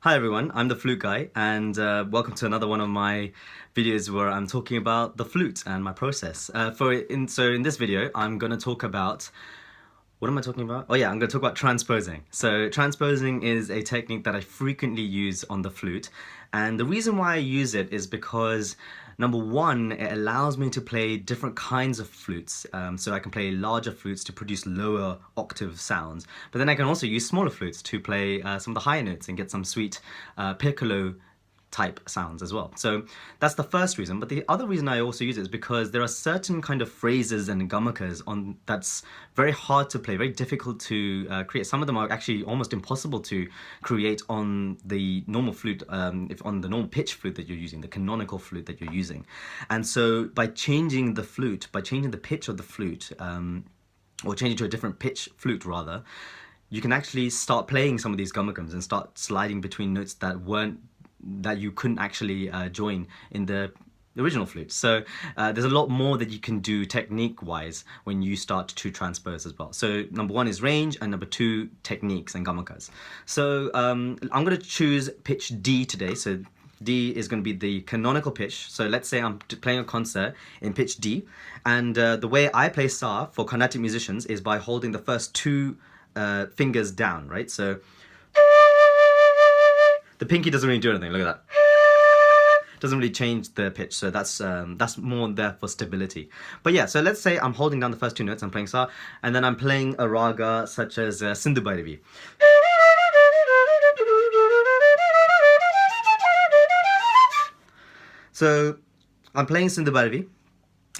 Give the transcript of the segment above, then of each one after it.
Hi everyone, I'm the Flute guy, and welcome to another one of my videos where I'm talking about the flute and my process. So in this video, I'm going to talk about what am I talking about? Oh yeah, I'm going to talk about transposing. So transposing is a technique that I frequently use on the flute, and the reason why I use it is because number one, it allows me to play different kinds of flutes. So I can play larger flutes to produce lower octave sounds, but then I can also use smaller flutes to play some of the higher notes and get some sweet piccolo type sounds as well. So that's the first reason. But the other reason I also use it is because there are certain kind of phrases and gamakas on that's very hard to play, very difficult to create. Some of them are actually almost impossible to create on the normal flute, if on the normal pitch flute that you're using, the canonical flute that you're using. And so by changing the flute, by changing the pitch of the flute, or changing to a different pitch flute rather, you can actually start playing some of these gamakams and start sliding between notes that you couldn't actually join in the original flute. So there's a lot more that you can do technique-wise when you start to transpose as well. So number one is range, and number two, techniques and gamakas. So I'm going to choose pitch D today. So D is going to be the canonical pitch. So let's say I'm playing a concert in pitch D, and the way I play sa for Carnatic musicians is by holding the first two fingers down, right? So the pinky doesn't really do anything. Look at that. Doesn't really change the pitch, so that's more there for stability. But yeah, so let's say I'm holding down the first two notes, I'm playing sa, and then I'm playing a raga such as Sindhu Bhairavi. So I'm playing Sindhu Bhairavi,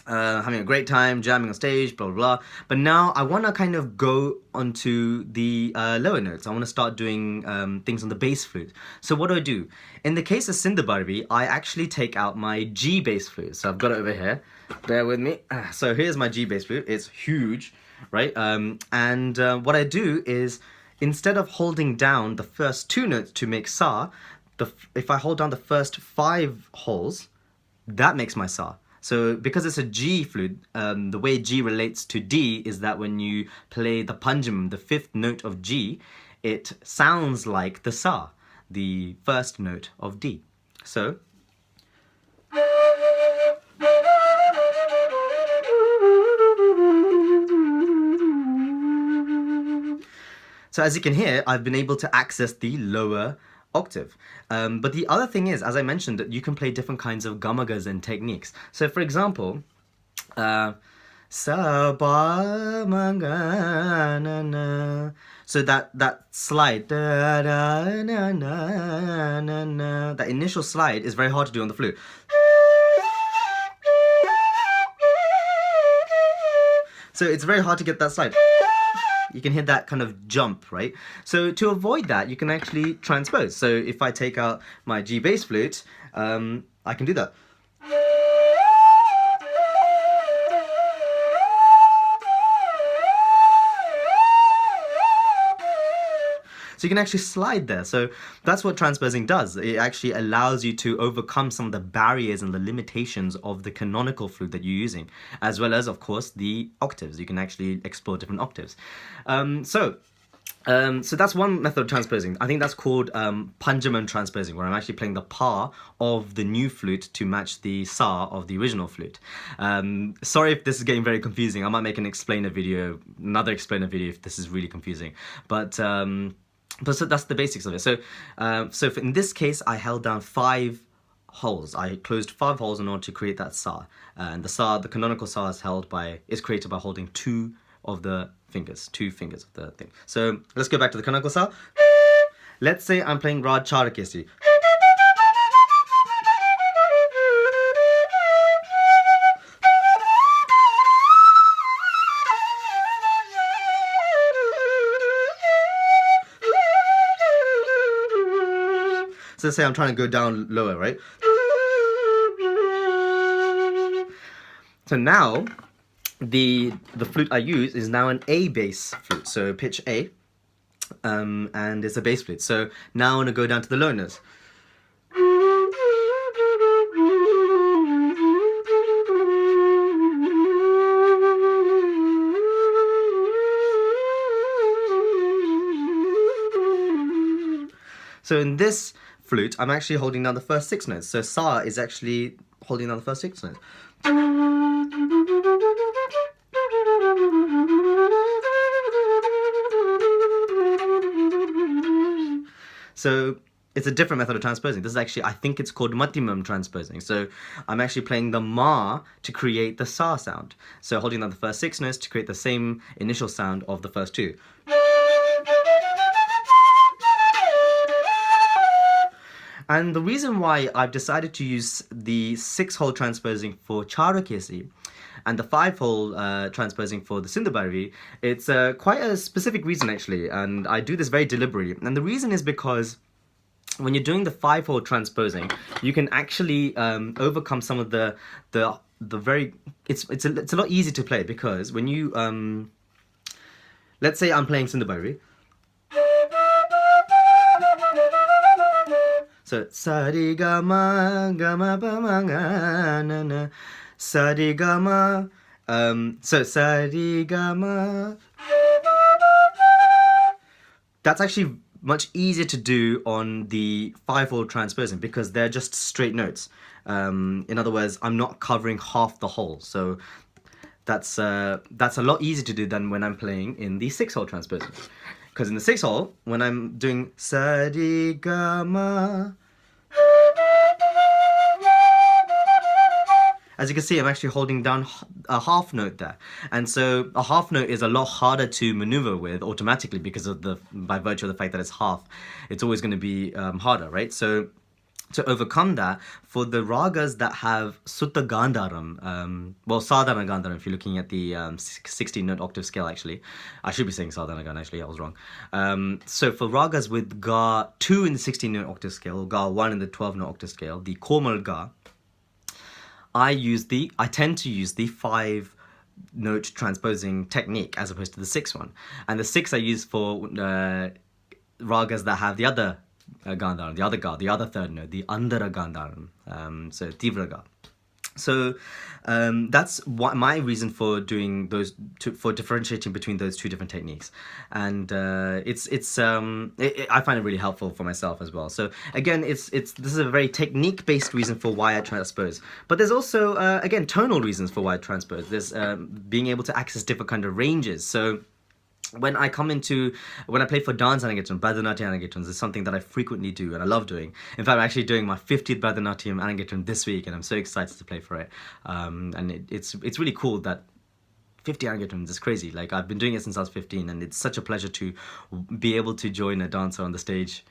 having a great time, jamming on stage, blah, blah, blah. But now I want to kind of go onto the lower notes. I want to start doing things on the bass flute. So what do? In the case of Sindhu Bhairavi, I actually take out my G bass flute. So I've got it over here. Bear with me. So here's my G bass flute. It's huge, right? What I do is, instead of holding down the first two notes to make sa, if I hold down the first five holes, that makes my sa. So because it's a G flute, the way G relates to D is that when you play the panjamam, the fifth note of G, it sounds like the sa, the first note of D. So as you can hear, I've been able to access the lower octave. But the other thing is, as I mentioned, that you can play different kinds of gamagas and techniques. So for example, sa ba ma ga na na. So that slide, da, da, na, na, na, na, that initial slide is very hard to do on the flute. So it's very hard to get that slide. You can hit that kind of jump, right? So to avoid that, you can actually transpose. So if I take out my G bass flute, I can do that. So you can actually slide there. So that's what transposing does. It actually allows you to overcome some of the barriers and the limitations of the canonical flute that you're using, as well as, of course, the octaves. You can actually explore different octaves. So that's one method of transposing. I think that's called panjamam transposing, where I'm actually playing the pa of the new flute to match the sa of the original flute. Sorry if this is getting very confusing. I might make another explainer video if this is really confusing. But so that's the basics of it. So in this case, I held down 5 holes. I closed 5 holes in order to create that sa. And the canonical sa is created by holding 2 of the fingers, 2 fingers of the thing. So let's go back to the canonical sa. Let's say I'm playing Rag Charakesi. So let's say I'm trying to go down lower, right? So now, the flute I use is now an A bass flute, so pitch A, and it's a bass flute. So now I want to go down to the low notes. So in this flute, I'm actually holding down the first 6 notes. So sa is actually holding down the first 6 notes. So it's a different method of transposing. This is actually, I think it's called Matimam transposing. So I'm actually playing the ma to create the sa sound. So holding down the first 6 notes to create the same initial sound of the first 2. And the reason why I've decided to use the 6-hole transposing for Charakesi and the 5-hole transposing for the Sindhubhairavi, it's quite a specific reason actually, and I do this very deliberately. And the reason is because when you're doing the 5-hole transposing, you can actually overcome some of the very... It's a lot easier to play because when you... let's say I'm playing Sindhubhairavi. So sari ga ma ba ma ga na na sari ga ma. So sari ga ma. That's actually much easier to do on the 5-hole transposing because they're just straight notes. In other words, I'm not covering half the hole, so that's a lot easier to do than when I'm playing in the 6-hole transposing. Because in the 6-hole, when I'm doing sa di ga ma, as you can see, I'm actually holding down a half note there. And so a half note is a lot harder to maneuver with automatically because of by virtue of the fact that it's half. It's always going to be harder, right? So to overcome that, for the ragas that have Sutta Gandharam, well, Sadhana Gandharam, if you're looking at the 16-note octave scale, actually. I should be saying Sadhana Gandharam, actually, I was wrong. So for ragas with Ga 2 in the 16-note octave scale, Ga 1 in the 12-note octave scale, the Komal Ga, I tend to use the 5-note transposing technique as opposed to the 6 one. And the 6 I use for ragas that have the other Gandharam, the other Ga, the other 3rd note, the Andhara Gandharam, so Tivra Ga. So that's my reason for doing for differentiating between those 2 different techniques, and I find it really helpful for myself as well. So again, this is a very technique-based reason for why I transpose, but there's also again tonal reasons for why I transpose. There's being able to access different kind of ranges. So when I play for dance Arangetram, Bharatanatyam Arangetrams is something that I frequently do and I love doing. In fact, I'm actually doing my 50th Bharatanatyam Arangetram this week and I'm so excited to play for it. And it's really cool that 50 Arangetrams is crazy. Like, I've been doing it since I was 15 and it's such a pleasure to be able to join a dancer on the stage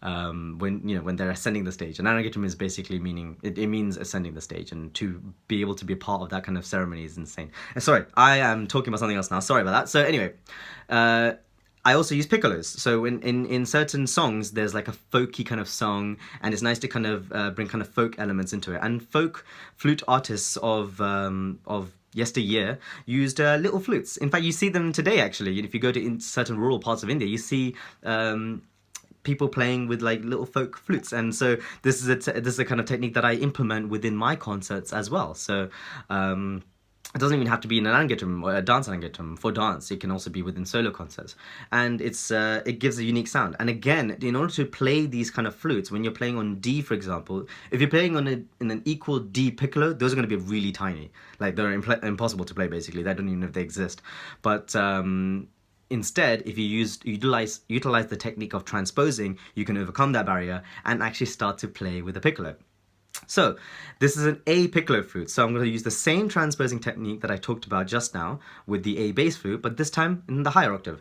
when they're ascending the stage. And Arangetram is basically it means ascending the stage, and to be able to be a part of that kind of ceremony is insane. Sorry, I am talking about something else now. Sorry about that. So anyway, I also use piccolos. So in certain songs, there's like a folky kind of song, and it's nice to kind of bring kind of folk elements into it. And folk flute artists of yesteryear used little flutes. In fact, you see them today actually. If you go to certain rural parts of India, you see people playing with like little folk flutes, and so this is a kind of technique that I implement within my concerts as well. So it doesn't even have to be in an Arangetram or a dance Arangetram. For dance, it can also be within solo concerts, and it gives a unique sound. And again, in order to play these kind of flutes, when you're playing on D, for example, if you're playing in an equal D piccolo, those are going to be really tiny. Like, they're impossible to play basically. I don't even know if they exist, but instead, if you utilize the technique of transposing, you can overcome that barrier and actually start to play with the piccolo. So this is an A piccolo flute, so I'm going to use the same transposing technique that I talked about just now with the A bass flute, but this time in the higher octave.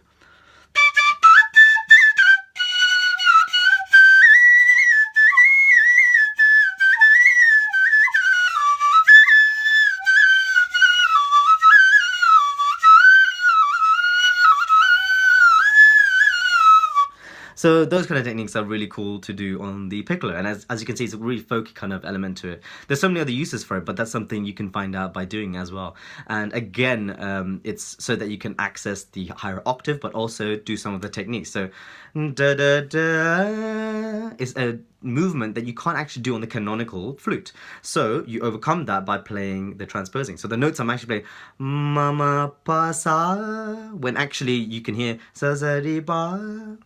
So those kind of techniques are really cool to do on the piccolo, and as you can see, it's a really folky kind of element to it. There's so many other uses for it, but that's something you can find out by doing as well. And again, it's so that you can access the higher octave, but also do some of the techniques. So da da da is a movement that you can't actually do on the canonical flute. So you overcome that by playing the transposing. So the notes I'm actually playing ma ma pa sa, when actually you can hear sa za ri ba.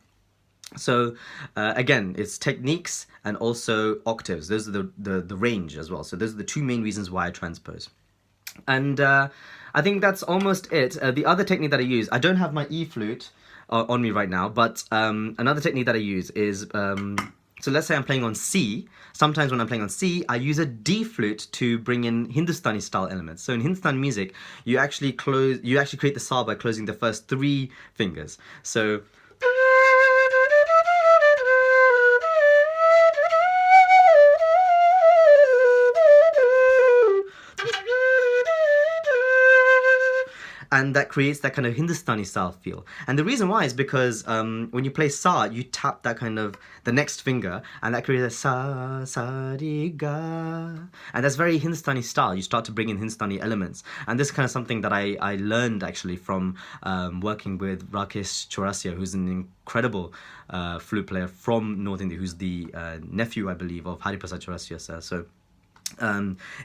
So again, it's techniques and also octaves. Those are the range as well. So those are the two main reasons why I transpose. And I think that's almost it. The other technique that I use, I don't have my E flute on me right now, but another technique that I use is, so let's say I'm playing on C. Sometimes when I'm playing on C, I use a D flute to bring in Hindustani style elements. So in Hindustani music, you actually create the sa by closing the first three fingers. So and that creates that kind of Hindustani style feel. And the reason why is because when you play sa, you tap that kind of the next finger, and that creates a sa sa di ga, and that's very Hindustani style. You start to bring in Hindustani elements, and this is kind of something that I learned actually from working with Rakesh Chaurasia, who's an incredible flute player from North India, who's the nephew, I believe, of Hariprasad Chaurasia, sir. So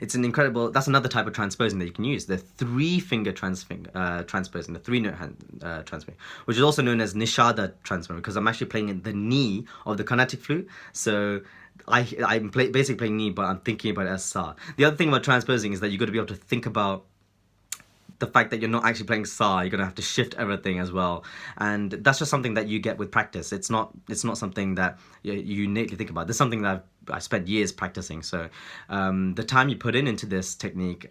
it's an incredible, that's another type of transposing that you can use, the three finger transposing, the three note hand transposing, which is also known as nishada transposing, because I'm actually playing in the knee of the Carnatic flute. So I'm basically playing knee, but I'm thinking about it as sa. The other thing about transposing is that you've got to be able to think about the fact that you're not actually playing sa, you're gonna have to shift everything as well, and that's just something that you get with practice. It's not something that you innately think about. This is something that I spent years practicing. So the time you put into this technique,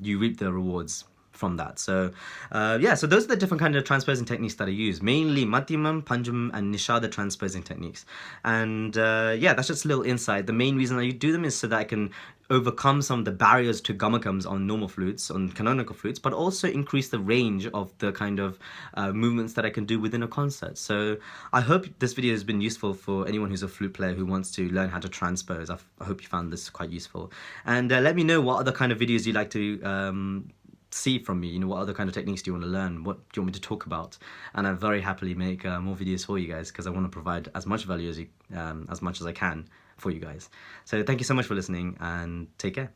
you reap the rewards from that. So yeah, so those are the different kind of transposing techniques that I use, mainly Madhyamam, Panjam and Nishada transposing techniques. And yeah, that's just a little insight. The main reason I do them is so that I can overcome some of the barriers to gamakams on normal flutes, on canonical flutes, but also increase the range of the kind of movements that I can do within a concert. So I hope this video has been useful for anyone who's a flute player who wants to learn how to transpose. I hope you found this quite useful. And let me know what other kind of videos you'd like to see from me. You know, what other kind of techniques do you want to learn? What do you want me to talk about? And I very happily make more videos for you guys, because I want to provide as much value as much as I can for you guys. So thank you so much for listening, and take care.